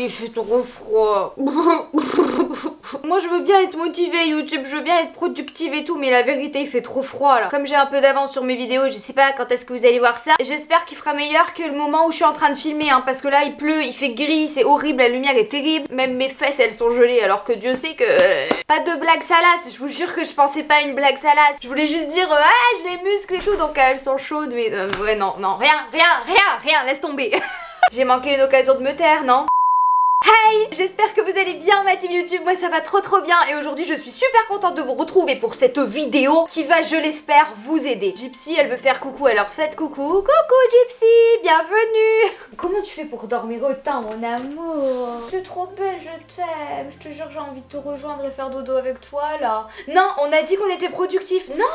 il fait trop froid. Moi je veux bien être motivée YouTube, je veux bien être productive et tout, mais la vérité il fait trop froid là. Comme j'ai un peu d'avance sur mes vidéos, je sais pas quand est-ce que vous allez voir ça. J'espère qu'il fera meilleur que le moment où je suis en train de filmer hein, parce que là il pleut, il fait gris, c'est horrible, la lumière est terrible. Même mes fesses elles sont gelées alors que Dieu sait que... Pas de blague salace, je vous jure que je pensais pas à une blague salace. Je voulais juste dire ah j'ai les muscles et tout donc elles sont chaudes mais ouais non, rien, laisse tomber. J'ai manqué une occasion de me taire, non? Hey, j'espère que vous allez bien ma team YouTube, moi ça va trop bien et aujourd'hui je suis super contente de vous retrouver pour cette vidéo qui va, je l'espère, vous aider. Gypsy elle veut faire coucou, alors faites coucou. Coucou Gypsy, bienvenue. Comment tu fais pour dormir autant mon amour? Tu es trop belle, je t'aime, je te jure que j'ai envie de te rejoindre et faire dodo avec toi là. Non, on a dit qu'on était productif. Non,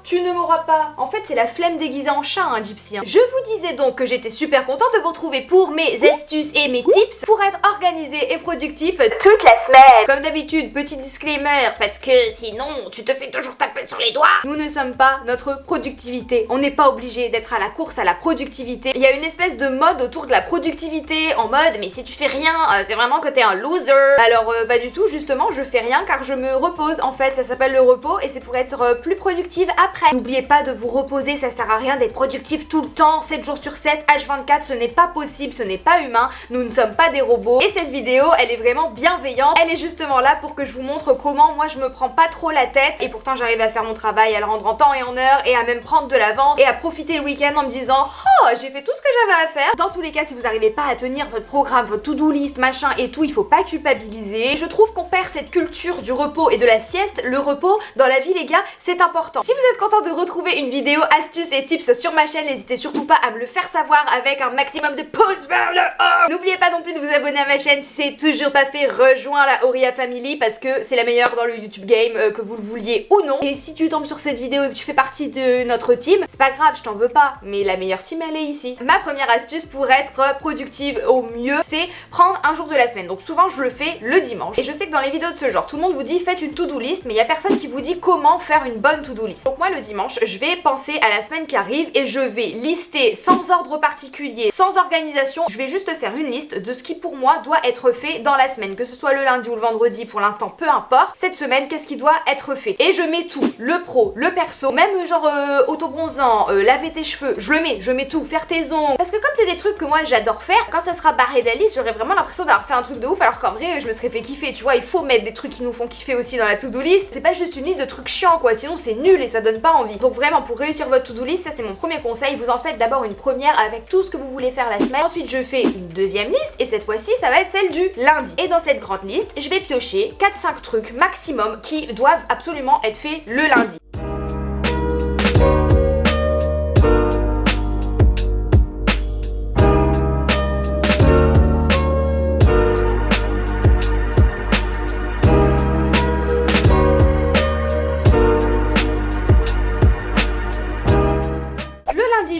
tu ne m'auras pas. En fait c'est la flemme déguisée en chat hein Gypsy. Je vous disais donc que j'étais super contente de vous retrouver pour mes astuces et mes tips pour être organisé et productif toute la semaine. Comme d'habitude, petit disclaimer, parce que sinon tu te fais toujours taper sur les doigts. Nous ne sommes pas notre productivité. On n'est pas obligé d'être à la course à la productivité. Il y a une espèce de mode autour de la productivité en mode mais si tu fais rien, c'est vraiment que t'es un loser. Alors pas du tout, justement, je fais rien car je me repose. En fait, ça s'appelle le repos et c'est pour être plus productive après. N'oubliez pas de vous reposer, ça sert à rien d'être productif tout le temps, 7 jours sur 7, H24, ce n'est pas possible, ce n'est pas humain. Nous ne sommes pas des robots. Et cette vidéo, elle est vraiment bienveillante. Elle est justement là pour que je vous montre comment moi je me prends pas trop la tête et pourtant j'arrive à faire mon travail, à le rendre en temps et en heure et à même prendre de l'avance et à profiter le week-end en me disant oh j'ai fait tout ce que j'avais à faire. Dans tous les cas, si vous n'arrivez pas à tenir votre programme, votre to-do list, machin et tout, il faut pas culpabiliser. Et je trouve qu'on perd cette culture du repos et de la sieste. Le repos dans la vie les gars, c'est important. Si vous êtes content de retrouver une vidéo astuces et tips sur ma chaîne, n'hésitez surtout pas à me le faire savoir avec un maximum de pouces vers le haut. N'oubliez pas non plus de vous abonner à ma chaîne si c'est toujours pas fait, rejoins la Auria Family parce que c'est la meilleure dans le YouTube game, que vous le vouliez ou non. Et si tu tombes sur cette vidéo et que tu fais partie de notre team, c'est pas grave, je t'en veux pas, mais la meilleure team elle est ici. Ma première astuce pour être productive au mieux, c'est prendre un jour de la semaine. Donc souvent je le fais le dimanche. Et je sais que dans les vidéos de ce genre, tout le monde vous dit faites une to-do list, mais il y a personne qui vous dit comment faire une bonne to-do list. Donc moi le dimanche, je vais penser à la semaine qui arrive et je vais lister sans ordre particulier, sans organisation, je vais juste faire une liste de ce qui pour moi doit être fait dans la semaine, que ce soit le lundi ou le vendredi, pour l'instant peu importe. Cette semaine, qu'est-ce qui doit être fait? Et je mets tout, le pro, le perso, même genre autobronzant, laver tes cheveux, je mets tout, faire tes ongles. Parce que comme c'est des trucs que moi j'adore faire, quand ça sera barré de la liste, j'aurais vraiment l'impression d'avoir fait un truc de ouf alors qu'en vrai je me serais fait kiffer, tu vois, il faut mettre des trucs qui nous font kiffer aussi dans la to-do list. C'est pas juste une liste de trucs chiants quoi, sinon c'est nul et ça donne pas envie. Donc vraiment pour réussir votre to-do list, ça c'est mon premier conseil, vous en faites d'abord une première avec tout ce que vous voulez faire la semaine. Ensuite je fais une deuxième liste et cette fois-ci ça va être celle du lundi. Et dans cette grande liste, je vais piocher 4-5 trucs maximum qui doivent absolument être faits le lundi.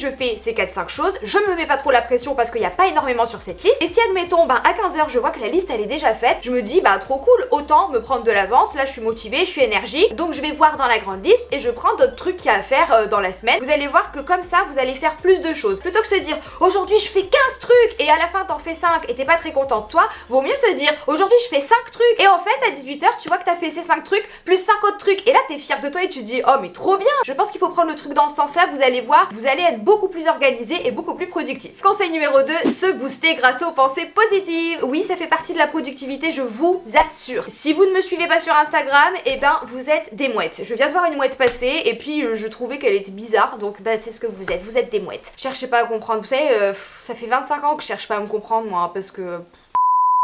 Je fais ces 4-5 choses, je me mets pas trop la pression parce qu'il n'y a pas énormément sur cette liste. Et si admettons à 15h je vois que la liste elle est déjà faite, je me dis trop cool, autant me prendre de l'avance, là je suis motivée, je suis énergique, donc je vais voir dans la grande liste et je prends d'autres trucs qu'il y a à faire dans la semaine. Vous allez voir que comme ça vous allez faire plus de choses. Plutôt que se dire aujourd'hui je fais 15 trucs et à la fin t'en fais 5 et t'es pas très content de toi, vaut mieux se dire aujourd'hui je fais 5 trucs et en fait à 18h tu vois que t'as fait ces 5 trucs plus 5 autres trucs et là t'es fier de toi et tu te dis oh mais trop bien. Je pense qu'il faut prendre le truc dans ce sens là, vous allez voir, vous allez être beaucoup plus organisé et beaucoup plus productif. Conseil numéro 2, se booster grâce aux pensées positives. Oui, ça fait partie de la productivité, je vous assure. Si vous ne me suivez pas sur Instagram, et ben vous êtes des mouettes. Je viens de voir une mouette passer et puis je trouvais qu'elle était bizarre, donc c'est ce que vous êtes des mouettes. Cherchez pas à comprendre, vous savez, ça fait 25 ans que je cherche pas à me comprendre moi, parce que...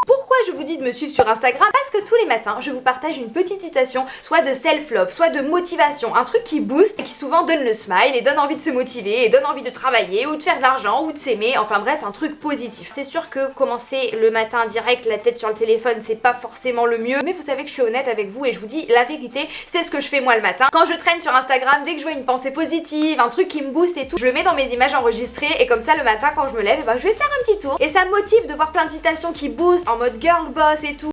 Pourquoi je vous dis de me suivre sur Instagram? Parce que tous les matins, je vous partage une petite citation, soit de self-love, soit de motivation, un truc qui booste et qui souvent donne le smile et donne envie de se motiver et donne envie de travailler ou de faire de l'argent ou de s'aimer, enfin bref, un truc positif. C'est sûr que commencer le matin direct, la tête sur le téléphone, c'est pas forcément le mieux, mais vous savez que je suis honnête avec vous et je vous dis la vérité, c'est ce que je fais moi le matin. Quand je traîne sur Instagram, dès que je vois une pensée positive, un truc qui me booste et tout, je le mets dans mes images enregistrées et comme ça le matin quand je me lève, je vais faire un petit tour et ça me motive de voir plein de citations qui boostent en mode girl boss et tout.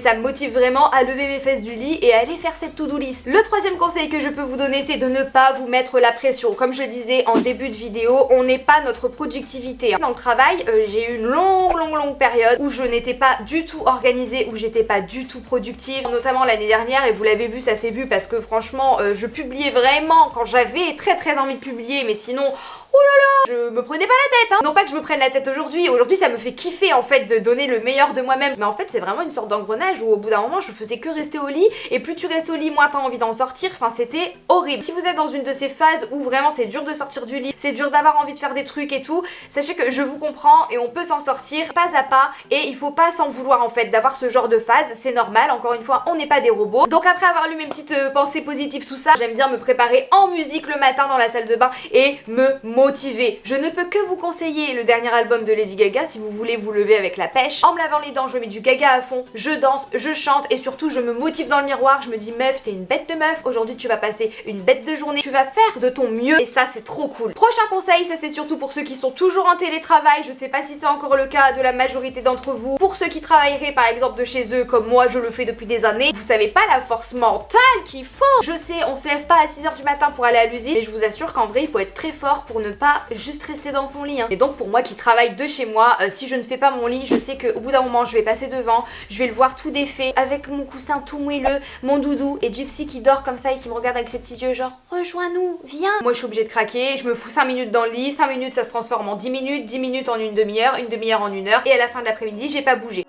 ça me motive vraiment à lever mes fesses du lit et à aller faire cette to-do list. Le troisième conseil que je peux vous donner, c'est de ne pas vous mettre la pression. Comme je disais en début de vidéo, on n'est pas notre productivité. Dans le travail, j'ai eu une longue période où je n'étais pas du tout organisée, où j'étais pas du tout productive, notamment l'année dernière, et vous l'avez vu, ça s'est vu parce que franchement, je publiais vraiment quand j'avais très envie de publier, mais sinon, oh là là, je me prenais pas la tête, hein. Non pas que je me prenne la tête aujourd'hui, ça me fait kiffer en fait de donner le meilleur de moi-même, mais en fait c'est vraiment une sorte d'engrenage où au bout d'un moment je faisais que rester au lit, et plus tu restes au lit, moins t'as envie d'en sortir, enfin c'était horrible. Si vous êtes dans une de ces phases où vraiment c'est dur de sortir du lit, c'est dur d'avoir envie de faire des trucs et tout, sachez que je vous comprends et on peut s'en sortir pas à pas, et il faut pas s'en vouloir en fait d'avoir ce genre de phase, c'est normal, encore une fois on n'est pas des robots. Donc après avoir lu mes petites pensées positives, tout ça, j'aime bien me préparer en musique le matin dans la salle de bain et me motiver. Je ne peux que vous conseiller le dernier album de Lady Gaga si vous voulez vous lever avec la pêche. En me lavant les dents, je mets du Gaga à fond, je danse, je chante et surtout je me motive dans le miroir, je me dis meuf, t'es une bête de meuf, aujourd'hui tu vas passer une bête de journée, tu vas faire de ton mieux et ça c'est trop cool. Prochain conseil, ça c'est surtout pour ceux qui sont toujours en télétravail, je sais pas si c'est encore le cas de la majorité d'entre vous. Pour ceux qui travailleraient par exemple de chez eux comme moi je le fais depuis des années, vous savez pas la force mentale qu'il faut. Je sais, on se lève pas à 6h du matin pour aller à l'usine, mais je vous assure qu'en vrai il faut être très fort pour ne pas juste rester dans son lit, hein. Et donc pour moi qui travaille de chez moi, si je ne fais pas mon lit, je sais qu'au bout d'un moment je vais passer devant, je vais le voir tout défait, avec mon coussin tout moelleux, mon doudou et Gypsy qui dort comme ça et qui me regarde avec ses petits yeux genre rejoins-nous, viens. Moi je suis obligée de craquer, je me fous 5 minutes dans le lit, 5 minutes ça se transforme en 10 minutes, 10 minutes en une demi-heure en une heure et à la fin de l'après-midi j'ai pas bougé.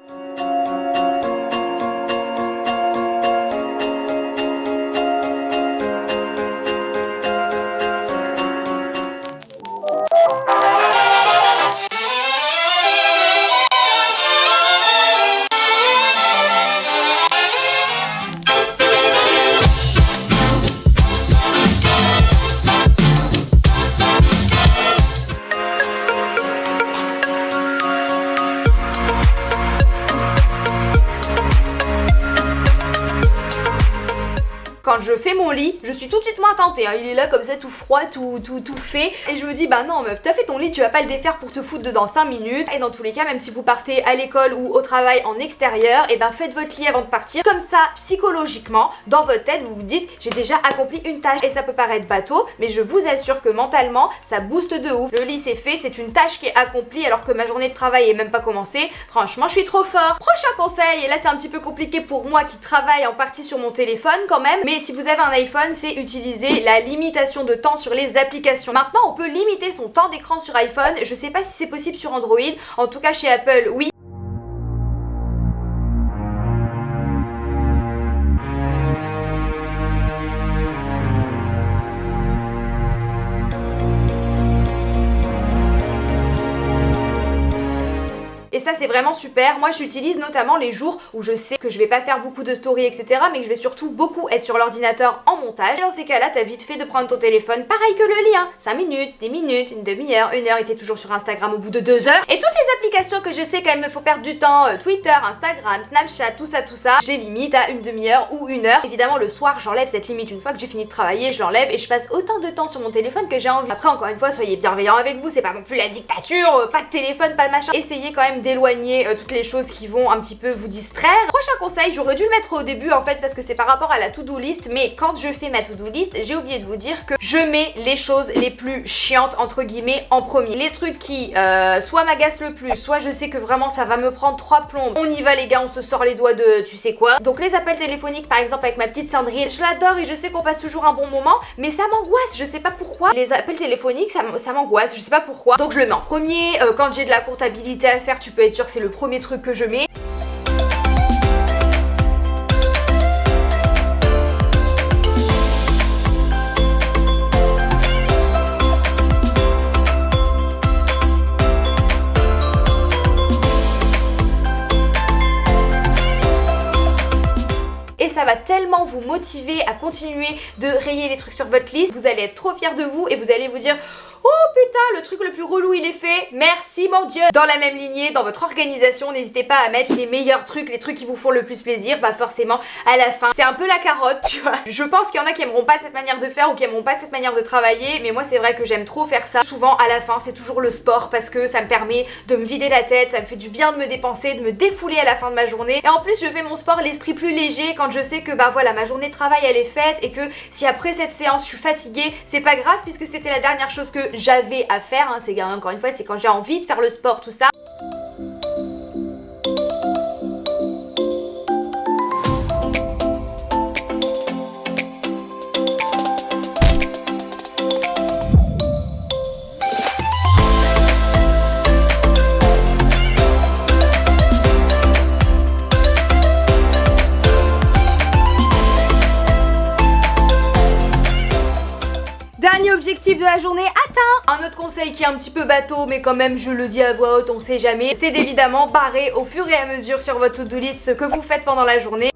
Quand je fais mon lit, je suis tout de suite moins tentée, hein. Il est là comme ça tout froid, tout fait, et je me dis bah non meuf, t'as fait ton lit, tu vas pas le défaire pour te foutre dedans 5 minutes, et dans tous les cas, même si vous partez à l'école ou au travail en extérieur, et ben faites votre lit avant de partir, comme ça, psychologiquement, dans votre tête, vous vous dites j'ai déjà accompli une tâche, et ça peut paraître bateau, mais je vous assure que mentalement, ça booste de ouf. Le lit c'est fait, c'est une tâche qui est accomplie alors que ma journée de travail est même pas commencée, franchement je suis trop fort. Prochain conseil, et là c'est un petit peu compliqué pour moi qui travaille en partie sur mon téléphone quand même, mais si vous avez un iPhone, c'est utiliser la limitation de temps sur les applications. Maintenant, on peut limiter son temps d'écran sur iPhone. Je sais pas si c'est possible sur Android. En tout cas, chez Apple, oui. Et ça c'est vraiment super. Moi j'utilise notamment les jours où je sais que je vais pas faire beaucoup de stories etc, mais que je vais surtout beaucoup être sur l'ordinateur en montage. Et dans ces cas là t'as vite fait de prendre ton téléphone, pareil que le lit, hein. 5 minutes, 10 minutes, une demi-heure, une heure, et t'es toujours sur Instagram au bout de 2 heures. Et toutes les applications que je sais quand même me faut perdre du temps, Twitter, Instagram, Snapchat, tout ça, je les limite à une demi-heure ou une heure. Évidemment le soir j'enlève cette limite, une fois que j'ai fini de travailler je l'enlève et je passe autant de temps sur mon téléphone que j'ai envie. Après encore une fois soyez bienveillants avec vous, c'est pas non plus la dictature, pas de téléphone, pas de machin. Essayez quand même d'éloigner toutes les choses qui vont un petit peu vous distraire. Prochain conseil, j'aurais dû le mettre au début en fait parce que c'est par rapport à la to-do list, mais quand je fais ma to-do list, j'ai oublié de vous dire que je mets les choses les plus chiantes entre guillemets en premier. Les trucs qui soit m'agacent le plus, soit je sais que vraiment ça va me prendre 3 plombes. On y va les gars, on se sort les doigts de tu sais quoi. Donc les appels téléphoniques par exemple avec ma petite Sandrine, je l'adore et je sais qu'on passe toujours un bon moment, mais ça m'angoisse, je sais pas pourquoi. Les appels téléphoniques ça m'angoisse, je sais pas pourquoi. Donc je le mets en premier, quand j'ai de la comptabilité à faire, tu peux être sûr que c'est le premier truc que je mets. Et ça va tellement vous motiver à continuer de rayer les trucs sur votre liste, vous allez être trop fiers de vous et vous allez vous dire Oh putain, le truc le plus relou il est fait, merci mon dieu. Dans la même lignée, dans votre organisation, n'hésitez pas à mettre les meilleurs trucs, les trucs qui vous font le plus plaisir, bah forcément à la fin. C'est un peu la carotte, tu vois. Je pense qu'il y en a qui aimeront pas cette manière de faire ou qui aimeront pas cette manière de travailler, mais moi c'est vrai que j'aime trop faire ça. Souvent à la fin c'est toujours le sport parce que ça me permet de me vider la tête, ça me fait du bien de me dépenser, de me défouler à la fin de ma journée. Et en plus je fais mon sport l'esprit plus léger quand je sais que bah voilà, ma journée de travail elle est faite et que si après cette séance je suis fatiguée, c'est pas grave puisque c'était la dernière chose que j'avais à faire, hein. C'est encore une fois, c'est quand j'ai envie de faire le sport, tout ça. Dernier objectif de la journée atteint. Un autre conseil qui est un petit peu bateau mais quand même je le dis à voix haute, on sait jamais, c'est d'évidemment barrer au fur et à mesure sur votre to-do list ce que vous faites pendant la journée.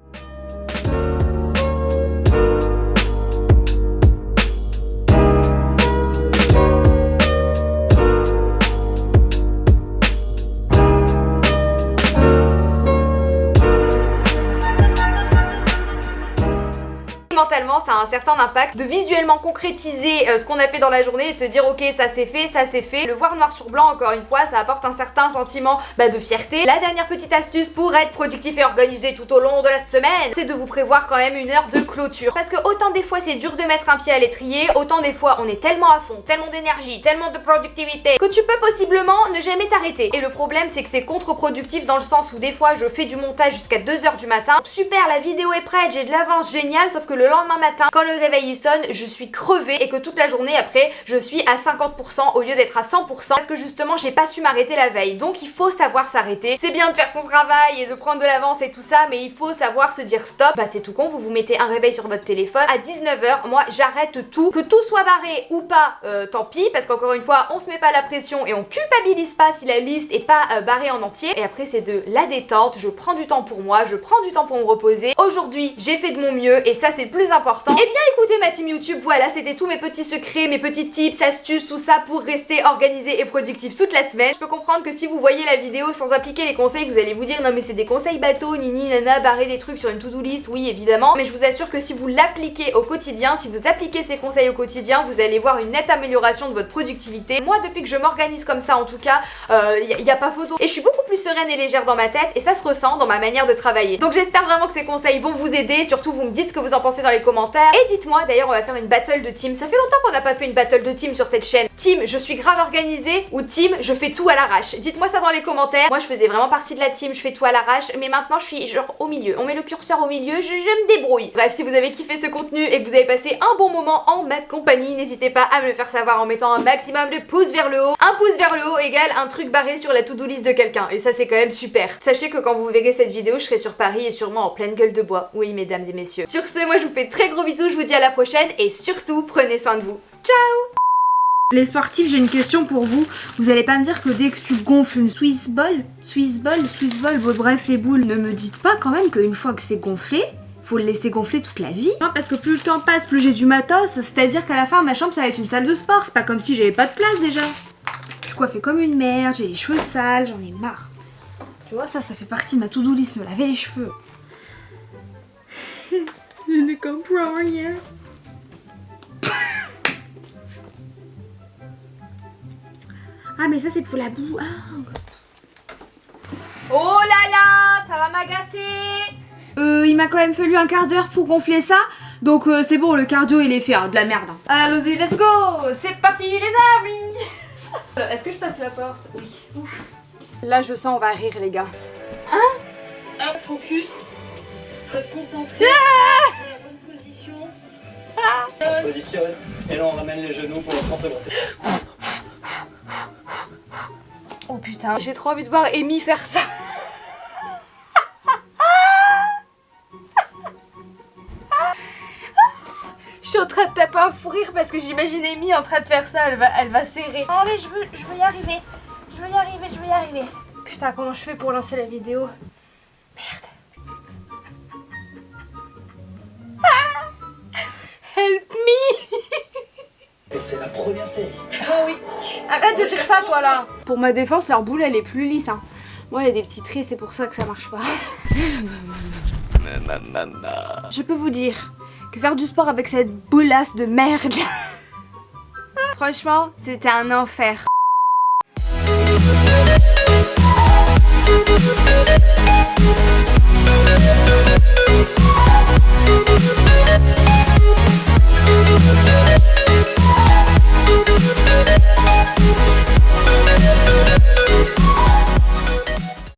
Mentalement ça a un certain impact de visuellement concrétiser ce qu'on a fait dans la journée et de se dire ok ça c'est fait, ça c'est fait. Le voir noir sur blanc encore une fois ça apporte un certain sentiment de fierté. La dernière petite astuce pour être productif et organisé tout au long de la semaine, c'est de vous prévoir quand même une heure de clôture. Parce que autant des fois c'est dur de mettre un pied à l'étrier, autant des fois on est tellement à fond, tellement d'énergie, tellement de productivité que tu peux possiblement ne jamais t'arrêter. Et le problème c'est que c'est contre-productif dans le sens où des fois je fais du montage jusqu'à 2h du matin. Super, la vidéo est prête, j'ai de l'avance, génial, sauf que le lendemain matin, quand le réveil sonne, je suis crevée et que toute la journée après, je suis à 50% au lieu d'être à 100% parce que justement, j'ai pas su m'arrêter la veille. Donc il faut savoir s'arrêter. C'est bien de faire son travail et de prendre de l'avance et tout ça, mais il faut savoir se dire stop. Bah c'est tout con, vous mettez un réveil sur votre téléphone à 19h. Moi, j'arrête tout. Que tout soit barré ou pas, tant pis, parce qu'encore une fois, on se met pas la pression et on culpabilise pas si la liste est pas barrée en entier. Et après, c'est de la détente. Je prends du temps pour moi, je prends du temps pour me reposer. Aujourd'hui, j'ai fait de mon mieux et ça, c'est le plus important. Et bien écoutez ma team YouTube, voilà, c'était tous mes petits secrets, mes petits tips, astuces, tout ça pour rester organisé et productif toute la semaine. Je peux comprendre que si vous voyez la vidéo sans appliquer les conseils, vous allez vous dire non mais c'est des conseils bateaux, nini nana, barrer des trucs sur une to-do list, oui évidemment, mais je vous assure que si vous l'appliquez au quotidien, si vous appliquez ces conseils au quotidien, vous allez voir une nette amélioration de votre productivité. Moi depuis que je m'organise comme ça en tout cas, y a pas photo. Et je suis beaucoup plus sereine et légère dans ma tête et ça se ressent dans ma manière de travailler. Donc j'espère vraiment que ces conseils vont vous aider, surtout vous me dites ce que vous en pensez dans les commentaires. Et dites-moi, d'ailleurs on va faire une battle de team. Ça fait longtemps qu'on n'a pas fait une battle de team sur cette chaîne. Team, je suis grave organisée ou team, je fais tout à l'arrache. Dites-moi ça dans les commentaires. Moi je faisais vraiment partie de la team, je fais tout à l'arrache, mais maintenant je suis genre au milieu. On met le curseur au milieu, je me débrouille. Bref, si vous avez kiffé ce contenu et que vous avez passé un bon moment en ma compagnie, n'hésitez pas à me le faire savoir en mettant un maximum de pouces vers le haut. Un pouce vers le haut égale un truc barré sur la to-do list de quelqu'un. Et ça c'est quand même super. Sachez que quand vous verrez cette vidéo, je serai sur Paris et sûrement en pleine gueule de bois. Oui mesdames et messieurs. Sur ce, moi je vous fais très gros bisous, je vous dis à la prochaine et surtout prenez soin de vous. Ciao. Les sportifs, j'ai une question pour vous. Vous allez pas me dire que dès que tu gonfles une Swiss ball, bon, bref les boules, ne me dites pas quand même qu'une fois que c'est gonflé, faut le laisser gonfler toute la vie. Non, parce que plus le temps passe, plus j'ai du matos, c'est-à-dire qu'à la fin ma chambre ça va être une salle de sport, c'est pas comme si j'avais pas de place déjà. Je suis coiffée comme une merde, j'ai les cheveux sales, j'en ai marre. Tu vois, ça fait partie de ma to-do list, me laver les cheveux. Je ne comprends rien. Ah mais ça c'est pour la boue. Ah. Oh là là, ça va m'agacer. Il m'a quand même fallu un quart d'heure pour gonfler ça. Donc c'est bon, le cardio il est fait, hein, de la merde. Allons-y, let's go. C'est parti les amis. Est-ce que je passe la porte? Oui. Ouf. Là je sens on va rire les gars. Hein? Hop, focus. Faut te concentrer. Dans la bonne position. On se positionne et là on ramène les genoux pour 30 secondes. Oh putain, j'ai trop envie de voir Amy faire ça. Je suis en train de taper un fou rire parce que j'imagine Amy en train de faire ça, elle va serrer. Oh mais je veux y arriver. Je veux y arriver. Putain, comment je fais pour lancer la vidéo? Merde. Help me. c'est la première série. Ah oui. Arrête de dire ça toi là. Pour ma défense, leur boule elle est plus lisse. Hein. Moi, il y a des petits traits, c'est pour ça que ça marche pas. Je peux vous dire que faire du sport avec cette boulasse de merde, franchement, c'était un enfer.